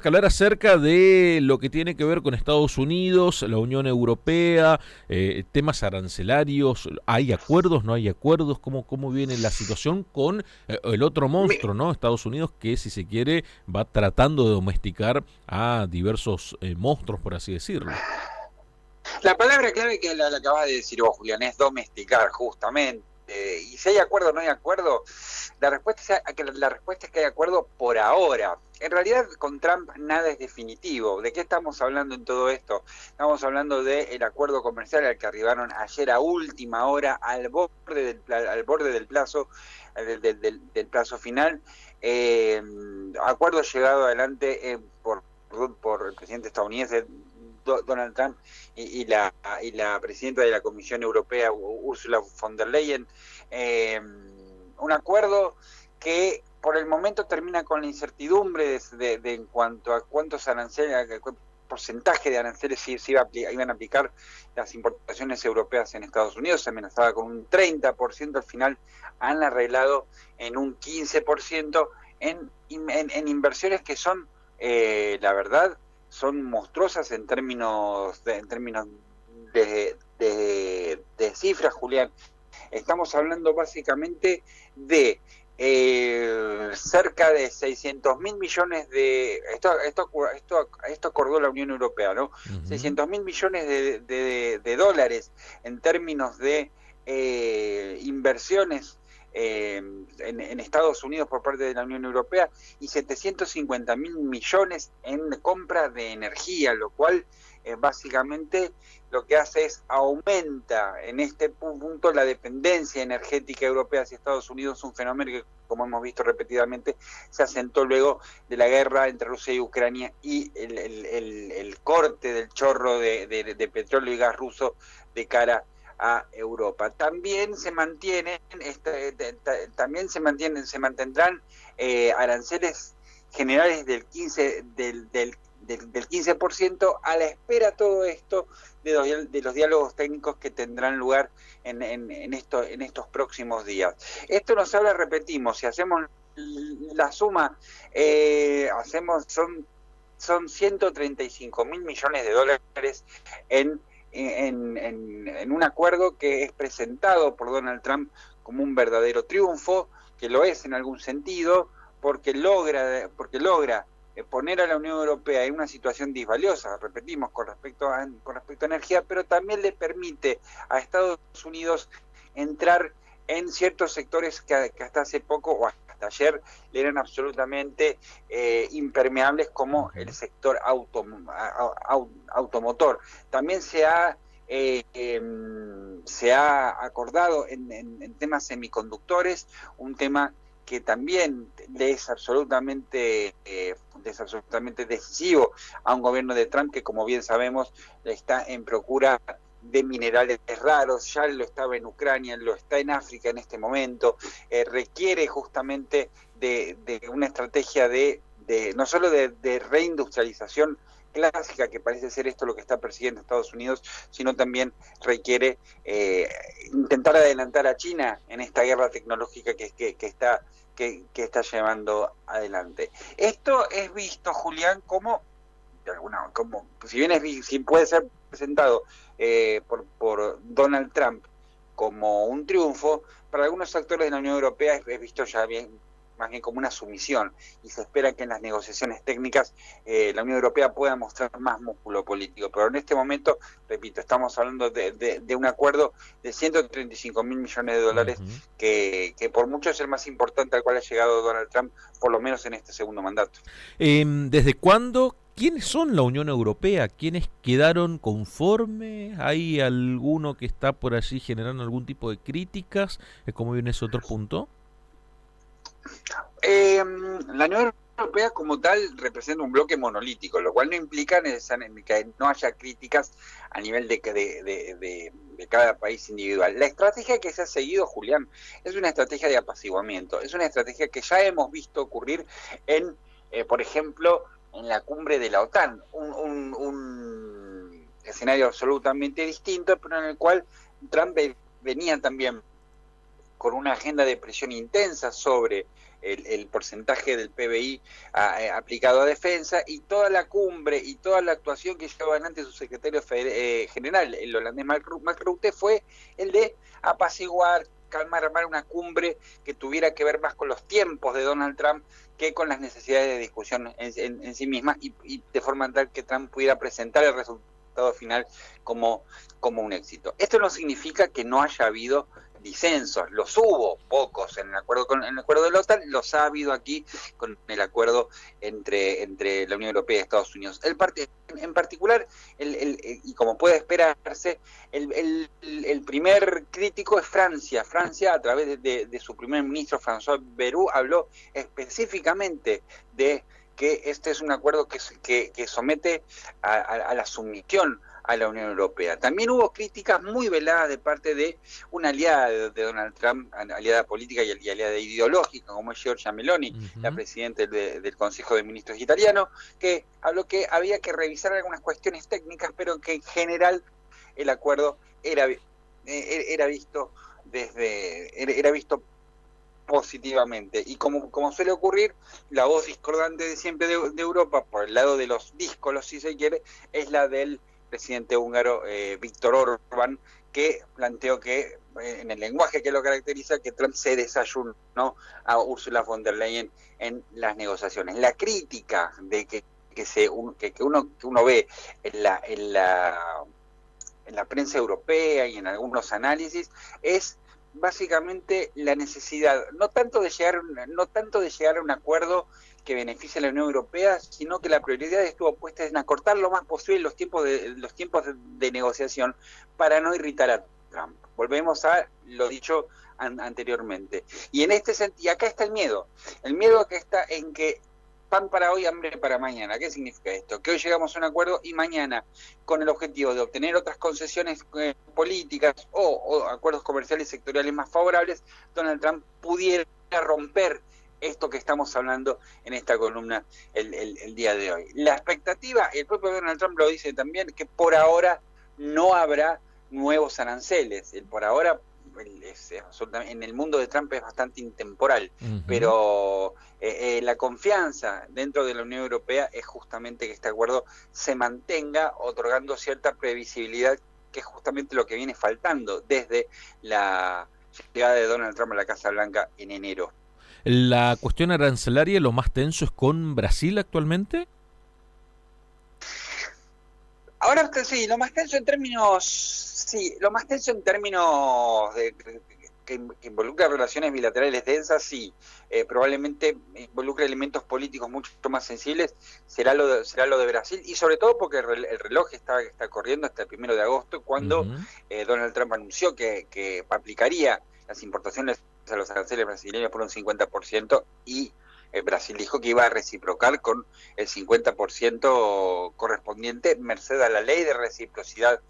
que hablar acerca de lo que tiene que ver con Estados Unidos, la Unión Europea, temas arancelarios. ¿Hay acuerdos, no hay acuerdos? ¿Cómo viene la situación con el otro monstruo, ¿no? Estados Unidos, que si se quiere va tratando de domesticar a diversos monstruos, por así decirlo. La palabra clave que la acabas de decir vos, Julián, es domesticar, justamente. Y si hay acuerdo o no hay acuerdo, la respuesta es que hay acuerdo por ahora. En realidad, con Trump nada es definitivo. ¿De qué estamos hablando en todo esto? Estamos hablando del acuerdo comercial al que arribaron ayer a última hora, al borde del plazo, del plazo final. Acuerdo llegado adelante por el presidente estadounidense Donald Trump y la presidenta de la Comisión Europea, Ursula von der Leyen. Un acuerdo que por el momento termina con la incertidumbre de en cuanto a cuántos aranceles, qué porcentaje de aranceles iban a aplicar las importaciones europeas en Estados Unidos. Se amenazaba con un 30%, al final han arreglado en un 15% en inversiones que son, la verdad, son monstruosas en términos de cifras, Julián. Estamos hablando básicamente de cerca de 600.000 millones de... Esto acordó la Unión Europea, ¿no? Uh-huh. 600.000 millones de dólares en términos de inversiones en Estados Unidos por parte de la Unión Europea y 750.000 millones en compra de energía, lo cual básicamente lo que hace es aumenta en este punto la dependencia energética europea hacia Estados Unidos, un fenómeno que, como hemos visto repetidamente, se asentó luego de la guerra entre Rusia y Ucrania y el corte del chorro de petróleo y gas ruso de cara a Europa. También se mantendrán aranceles generales del 15% a la espera todo esto de los diálogos técnicos que tendrán lugar en estos próximos días. Esto nos habla, repetimos, si hacemos la suma, son 135.000 millones de dólares en un acuerdo que es presentado por Donald Trump como un verdadero triunfo, que lo es en algún sentido, porque logra poner a la Unión Europea en una situación disvaliosa, repetimos, con respecto a energía, pero también le permite a Estados Unidos entrar en ciertos sectores que hasta hace poco o hasta ayer le eran absolutamente impermeables, como el sector automotor. También se ha acordado en temas semiconductores, un tema que también es absolutamente decisivo a un gobierno de Trump que, como bien sabemos, está en procura de minerales raros, ya lo estaba en Ucrania, lo está en África en este momento, requiere justamente de una estrategia no solo de reindustrialización clásica, que parece ser esto lo que está persiguiendo Estados Unidos, sino también requiere intentar adelantar a China en esta guerra tecnológica que está llevando adelante. Esto es visto, Julián, como si bien si puede ser presentado por Donald Trump como un triunfo, para algunos actores de la Unión Europea es visto ya más bien como una sumisión, y se espera que en las negociaciones técnicas la Unión Europea pueda mostrar más músculo político. Pero en este momento, repito, estamos hablando de un acuerdo de 135.000 millones de dólares, Uh-huh. que por mucho es el más importante al cual ha llegado Donald Trump, por lo menos en este segundo mandato. ¿Desde cuándo? ¿Quiénes son la Unión Europea? ¿Quiénes quedaron conformes? ¿Hay alguno que está por allí generando algún tipo de críticas? ¿Cómo viene ese otro punto? La Unión Europea como tal representa un bloque monolítico, lo cual no implica necesariamente que no haya críticas a nivel de cada país individual. La estrategia que se ha seguido, Julián, es una estrategia de apaciguamiento, es una estrategia que ya hemos visto ocurrir por ejemplo, en la cumbre de la OTAN, un escenario absolutamente distinto, pero en el cual Trump venía también con una agenda de presión intensa sobre el porcentaje del PBI aplicado a defensa, y toda la cumbre y toda la actuación que llevaba adelante su secretario general, el holandés Mark Rutte, fue el de apaciguar, calmar, armar una cumbre que tuviera que ver más con los tiempos de Donald Trump que con las necesidades de discusión en sí misma, y de forma tal que Trump pudiera presentar el resultado final como un éxito. Esto no significa que no haya habido disensos, los hubo, pocos, en el acuerdo de la OTAN, los ha habido aquí con el acuerdo entre la Unión Europea y Estados Unidos. En particular, y como puede esperarse, el primer crítico es Francia. Francia, a través de su primer ministro, François Bayrou, habló específicamente de que este es un acuerdo que somete a la sumisión a la Unión Europea. También hubo críticas muy veladas de parte de una aliada de Donald Trump, aliada política y aliada ideológica, como es Giorgia Meloni, la presidenta del Consejo de Ministros italiano, que habló que había que revisar algunas cuestiones técnicas, pero que en general el acuerdo era visto positivamente. Y como suele ocurrir, la voz discordante de siempre de Europa, por el lado de los díscolos, si se quiere, es la del presidente húngaro Viktor Orbán, que planteó que, en el lenguaje que lo caracteriza, que Trump se desayunó a Ursula von der Leyen en las negociaciones. La crítica de que uno ve en la prensa europea y en algunos análisis es básicamente la necesidad no tanto de llegar a un acuerdo que beneficie a la Unión Europea, sino que la prioridad estuvo puesta en acortar lo más posible los tiempos de negociación para no irritar a Trump. Volvemos a lo dicho anteriormente. Y en este sentido, y acá está el miedo. El miedo que está en que pan para hoy, hambre para mañana. ¿Qué significa esto? Que hoy llegamos a un acuerdo y mañana, con el objetivo de obtener otras concesiones políticas o acuerdos comerciales sectoriales más favorables, Donald Trump pudiera romper esto que estamos hablando en esta columna el día de hoy. La expectativa, el propio Donald Trump lo dice también, que por ahora no habrá nuevos aranceles. El por ahora en el mundo de Trump es bastante intemporal, pero la confianza dentro de la Unión Europea es justamente que este acuerdo se mantenga, otorgando cierta previsibilidad, que es justamente lo que viene faltando desde la llegada de Donald Trump a la Casa Blanca en enero. ¿La cuestión arancelaria, lo más tenso es con Brasil actualmente? Ahora sí, lo más tenso en términos que involucra relaciones bilaterales densas, sí. Probablemente involucra elementos políticos mucho más sensibles, será lo de Brasil, y sobre todo porque el reloj está corriendo hasta el 1 de agosto, cuando Donald Trump anunció que aplicaría las importaciones a los aranceles brasileños por un 50%, y Brasil dijo que iba a reciprocar con el 50% correspondiente, merced a la ley de reciprocidad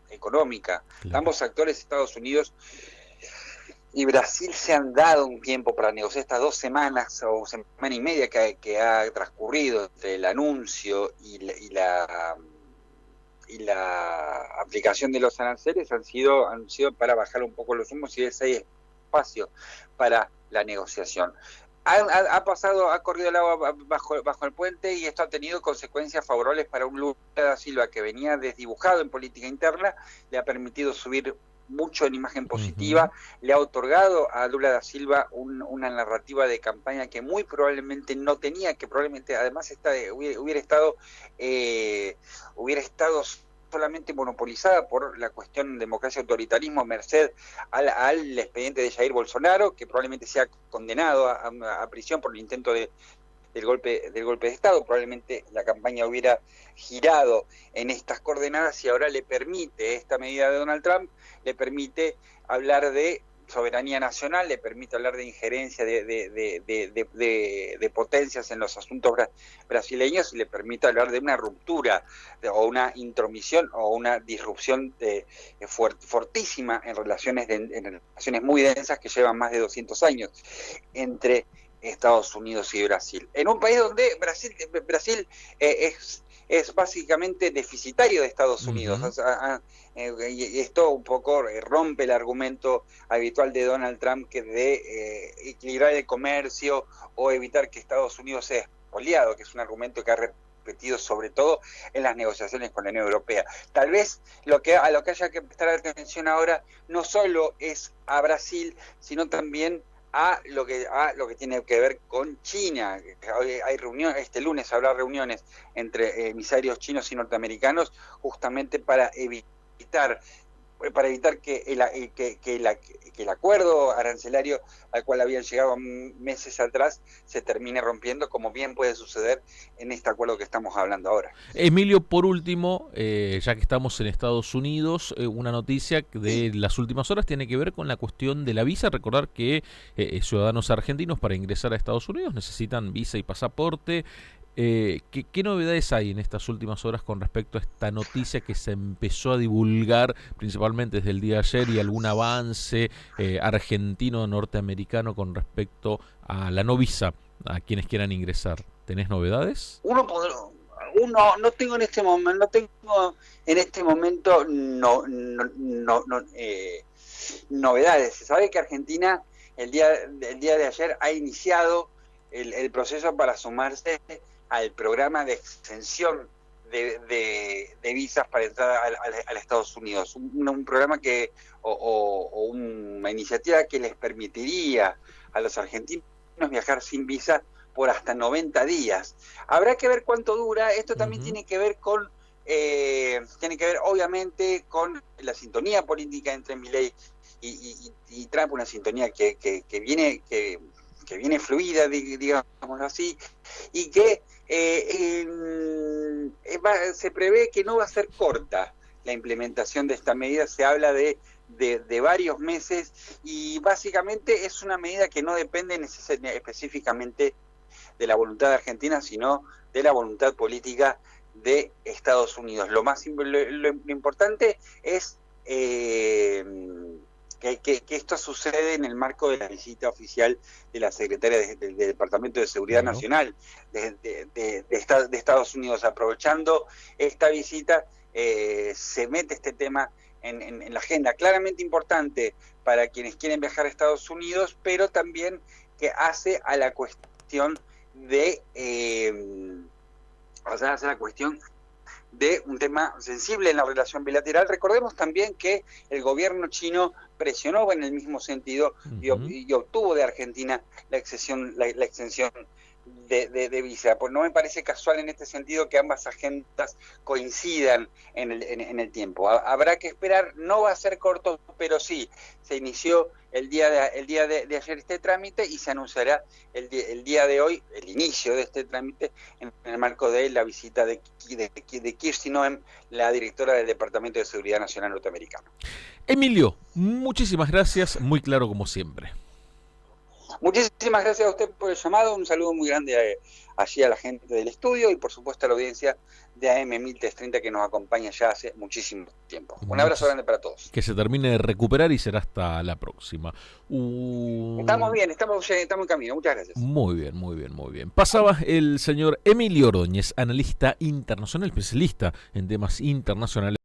económica. Claro. Ambos actores, Estados Unidos y Brasil, se han dado un tiempo para negociar. Estas 2 semanas o semana y media que ha transcurrido entre el anuncio y la aplicación de los aranceles han sido para bajar un poco los humos y ese hay espacio para la negociación. Ha corrido el agua bajo el puente, y esto ha tenido consecuencias favorables para un Lula da Silva que venía desdibujado en política interna. Le ha permitido subir mucho en imagen positiva, le ha otorgado a Lula da Silva una narrativa de campaña que muy probablemente no tenía, que probablemente además hubiera estado solamente monopolizada por la cuestión democracia-autoritarismo, merced al expediente de Jair Bolsonaro, que probablemente sea condenado a prisión por el intento del golpe de Estado. Probablemente la campaña hubiera girado en estas coordenadas, y ahora esta medida de Donald Trump le permite hablar de soberanía nacional, le permite hablar de injerencia de potencias en los asuntos brasileños, y le permite hablar de una ruptura o una intromisión o una disrupción fortísima en relaciones muy densas que llevan más de 200 años entre Estados Unidos y Brasil. En un país donde Brasil es es básicamente deficitario de Estados Unidos. Ujú. O sea, y esto un poco rompe el argumento habitual de Donald Trump que de equilibrar el comercio o evitar que Estados Unidos sea expoliado, que es un argumento que ha repetido sobre todo en las negociaciones con la Unión Europea. Tal vez a lo que haya que prestar atención ahora no solo es a Brasil, sino también a lo que tiene que ver con China. Hay reuniones, este lunes habrá reuniones entre emisarios chinos y norteamericanos justamente para evitar que el acuerdo arancelario al cual habían llegado meses atrás se termine rompiendo, como bien puede suceder en este acuerdo que estamos hablando ahora. Emilio, por último, ya que estamos en Estados Unidos, una noticia Sí. de las últimas horas tiene que ver con la cuestión de la visa. Recordar que ciudadanos argentinos para ingresar a Estados Unidos necesitan visa y pasaporte. ¿Qué novedades hay en estas últimas horas con respecto a esta noticia que se empezó a divulgar principalmente desde el día de ayer y algún avance argentino-norteamericano con respecto a la no visa a quienes quieran ingresar? ¿Tenés novedades? No tengo en este momento, novedades. Se sabe que Argentina el día de ayer ha iniciado el proceso para sumarse al programa de extensión de visas para entrar a Estados Unidos. Un programa o una iniciativa que les permitiría a los argentinos viajar sin visa por hasta 90 días. Habrá que ver cuánto dura. Esto también Ujú. tiene que ver obviamente con la sintonía política entre Milei y Trump, una sintonía que viene fluida, digamos así, y que se prevé que no va a ser corta la implementación de esta medida. Se habla de varios meses y básicamente es una medida que no depende específicamente de la voluntad de Argentina, sino de la voluntad política de Estados Unidos. Lo importante es que esto sucede en el marco de la visita oficial de la secretaria del Departamento de Seguridad Claro. Nacional de Estados Unidos. Aprovechando esta visita, se mete este tema en la agenda, claramente importante para quienes quieren viajar a Estados Unidos, pero también que hace a la cuestión hace la cuestión de un tema sensible en la relación bilateral. Recordemos también que el gobierno chino presionó en el mismo sentido Ujú. y obtuvo de Argentina la extensión de visa. Pues no me parece casual en este sentido que ambas agendas coincidan en el tiempo. Habrá que esperar, no va a ser corto, pero sí, se inició el día de ayer este trámite y se anunciará el día de hoy el inicio de este trámite en el marco de la visita de Kirsti Noem, la directora del Departamento de Seguridad Nacional norteamericano. Emilio, muchísimas gracias, muy claro como siempre. Muchísimas gracias a usted por el llamado, un saludo muy grande allí a la gente del estudio y por supuesto a la audiencia de AM 1330 que nos acompaña ya hace muchísimo tiempo. Un abrazo Muchis- grande para todos. que se termine de recuperar y será hasta la próxima. Estamos bien, estamos en camino, muchas gracias. Muy bien, muy bien, muy bien. Pasaba el señor Emilio Ordóñez, analista internacional, especialista en temas internacionales.